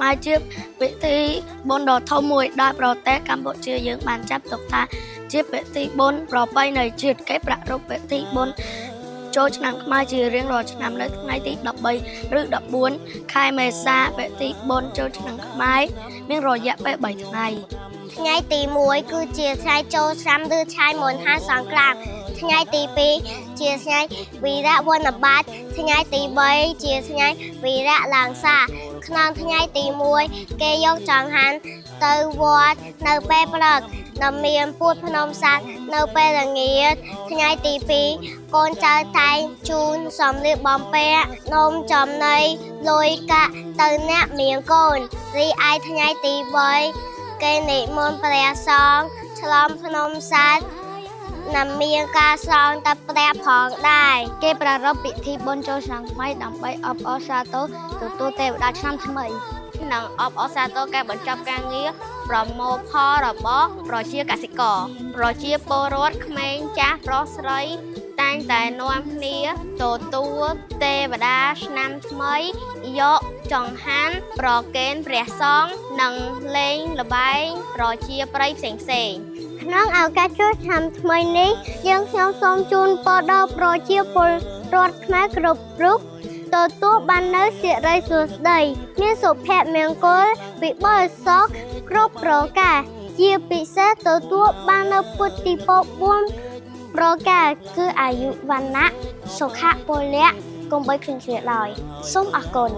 ខ្មែរជាពិធីបុណ្យដ៏ធំមួយដែលប្រទេសកម្ពុជាយើងបានចាត់ទុកថាជាពិធីបុណ្យប្រពៃណីជាតិគេប្រារព្ធពិធីបុណ្យចូលឆ្នាំខ្មែរជារៀងរាល់ឆ្នាំនៅថ្ងៃទី13ឬ14ខែមេសាពិធីបុណ្យចូលឆ្នាំខ្មែរមានរយៈពេល3ថ្ងៃ ថ្ងៃទី1គឺជាថ្ងៃចូលឆ្នាំឬថ្ងៃមុនហាសង្គ្រាមថ្ងៃទី2ជាថ្ងៃវីរៈវ័នបត្តិថ្ងៃទី3ជាថ្ងៃវីរៈឡើងសាក្នុងថ្ងៃទី1គេយកចង្ហាន់ទៅវត្តនៅពេលព្រឹកនៅមានពួតភ្នំសាត់នៅពេលល្ងាចថ្ងៃទី2កូនចៅតែងជូនសម្លៀកបំពាក់នំចំណីលុយកាក់ទៅអ្នកមានកូនរីឯថ្ងៃទី3គេនិមន្តព្រះសង្ឃឆ្លងភ្នំសាច់ណាមានការស្រង់ទៅព្រះផងដែរគេប្រារព្ធពិធីបុណ្យចូលឆ្នាំថ្មីដើម្បីអបអរសាទរទទួលទេវតាឆ្នាំថ្មីនិងអបអរសាទរការបញ្ចប់ការងារប្រមូលផលរបស់ប្រជាកសិករប្រជាពលរដ្ឋក្មេងចាស់ប្រុសស្រីតែងតែនាំគ្នាទទួលទេវតាឆ្នាំថ្មីយកចង្ហាន់ប្រគេនព្រះសង្ឃនិងលេងល្បែងប្រជាប្រិយផ្សេងៗក្នុងឱកាសចូលឆ្នាំថ្មីនេះយើងខ្ញុំសូមជូនពរដល់ប្រជាពលរដ្ឋខ្មែរគ្រប់រូបទទួលបាននូវសិរីសួស្តីមានសុភមង្គលវិបុលសុខគ្រប់ប្រការជាពិសេសទទួលបាននូវពុទ្ធិភព4ប្រការគឺអាយុវណ្ណៈសុខៈពលៈកុំបីឃើញគ្នាឡើយសូមអរគុណ